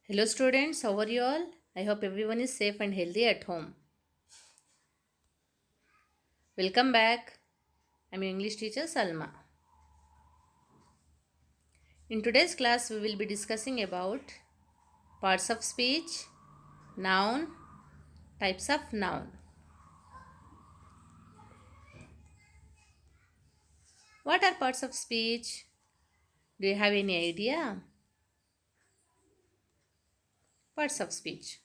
Hello students, how are you all? I hope everyone is safe and healthy at home. Welcome back. I'm your English teacher Salma. In today's class we will be discussing about parts of speech, noun, types of noun. What are parts of speech? Do you have any idea? Parts of speech.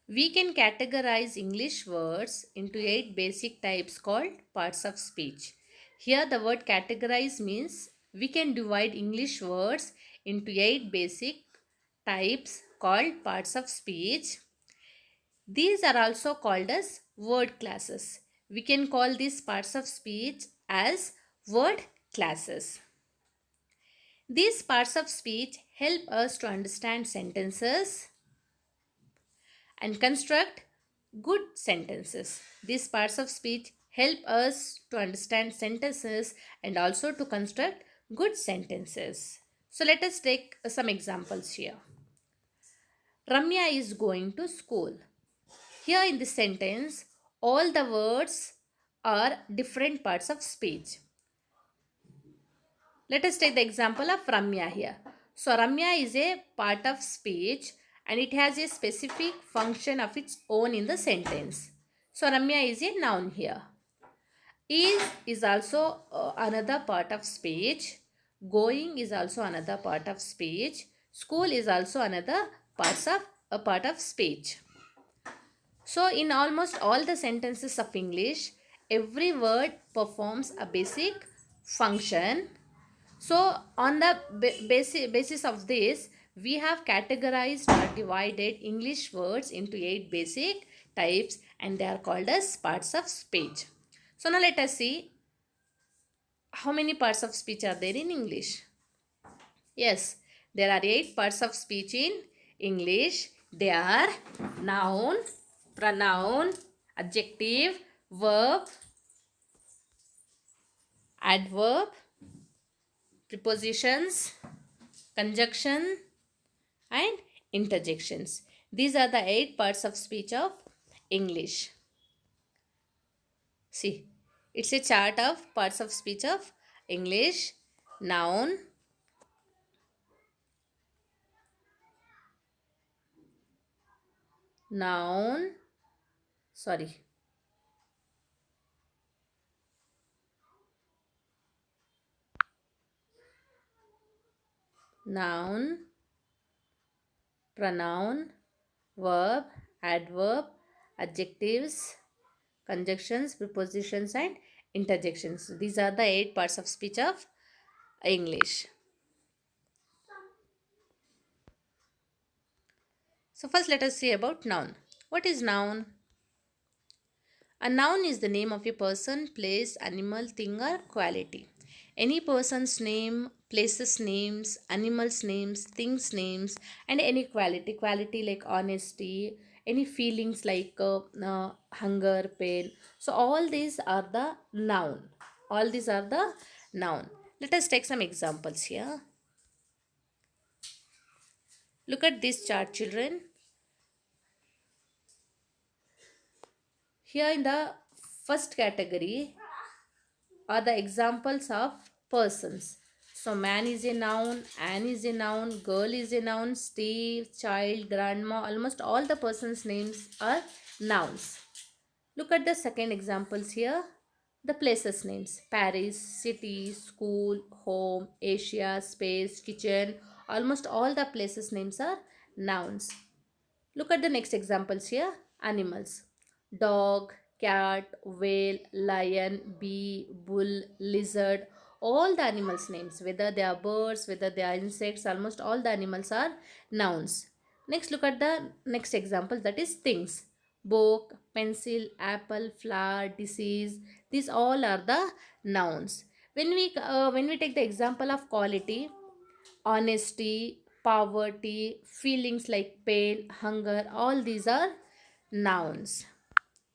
We can categorize English words into 8 basic types called parts of speech. Here the word categorize means we can divide English words into 8 basic types called parts of speech. These are also called as word classes. We can call these parts of speech as word classes. These parts of speech help us to understand sentences and construct good sentences. These parts of speech help us to understand sentences and also to construct good sentences. So let us take some examples here. Ramya is going to school. Here in this sentence, all the words are different parts of speech. Let us take the example of Ramya here. So Ramya is a part of speech and it has a specific function of its own in the sentence. So Ramya is a noun here. Is also another part of speech. Going is also another part of speech. School is also another a part of speech. So in almost all the sentences of English, every word performs a basic function. So on the basis of this, we have categorized or divided English words into 8 basic types and they are called as parts of speech. So now let us see how many parts of speech are there in English. Yes, there are 8 parts of speech in English. They are noun, pronoun, adjective, verb, adverb, prepositions, conjunction, and interjections. These are the 8 parts of speech of English. See, it's a chart of parts of speech of English. Noun, noun, sorry, noun, pronoun, verb, adverb, adjectives, conjunctions, prepositions, and interjections. These are the 8 parts of speech of English. So first let us see about noun. What is noun? A noun is the name of a person, place, animal, thing or quality. Any person's name, places names, animals names, things names and any quality. Quality like honesty, any feelings like hunger, pain. So all these are the noun. All these are the noun. Let us take some examples here. Look at this chart, children. Here in the first category are the examples of persons. So man is a noun, Anne is a noun, girl is a noun, Steve, child, grandma, almost all the persons' names are nouns. Look at the second examples here. The places names: Paris, city, school, home, Asia, space, kitchen. Almost all the places names are nouns. Look at the next examples here. Animals: dog, cat, whale, lion, bee, bull, lizard. All the animals names, whether they are birds, whether they are insects, almost all the animals are nouns. Next, look at the next example, that is things: book, pencil, apple, flower, disease. These all are the nouns. When we take the example of quality, honesty, poverty, feelings like pain, hunger, all these are nouns.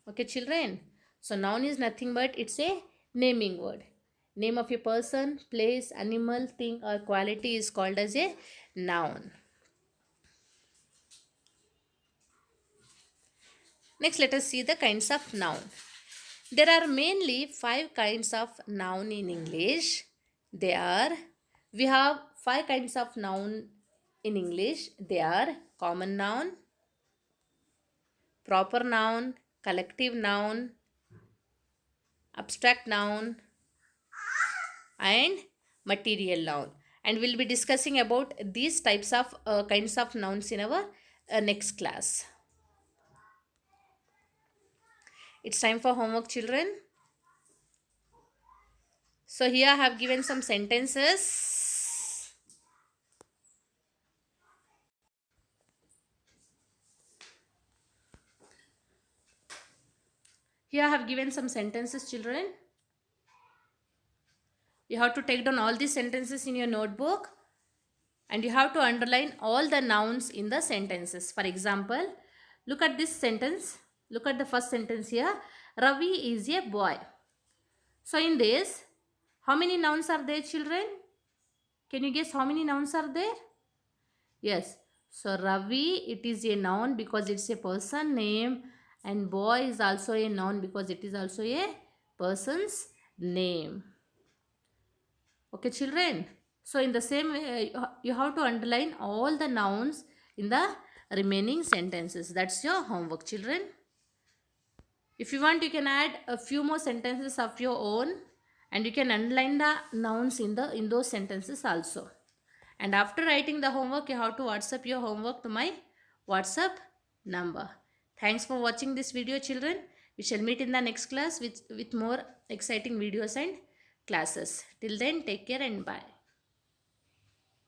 Okay, children. So noun is nothing but it's a naming word. Name of a person, place, animal, thing or quality is called as a noun. Next, let us see the kinds of noun. There are mainly 5 kinds of noun in English. We have 5 kinds of noun in English. They are common noun, proper noun, collective noun, abstract noun, and material noun. And we'll be discussing about these types of kinds of nouns in our next class. It's time for homework, children. So here I have given some sentences. Here I have given some sentences, children. You have to take down all these sentences in your notebook and you have to underline all the nouns in the sentences. For example, look at this sentence. Look at the first sentence here. Ravi is a boy. So in this, how many nouns are there, children? Can you guess how many nouns are there? Yes. So Ravi, it is a noun because it's a person name, and boy is also a noun because it is also a person's name. Okay, children. So in the same way, you have to underline all the nouns in the remaining sentences. That's your homework, children. If you want, you can add a few more sentences of your own, and you can underline the nouns in those sentences also. And after writing the homework, you have to WhatsApp your homework to my WhatsApp number. Thanks for watching this video, children. We shall meet in the next class with more exciting videos and classes. Till then, take care and bye.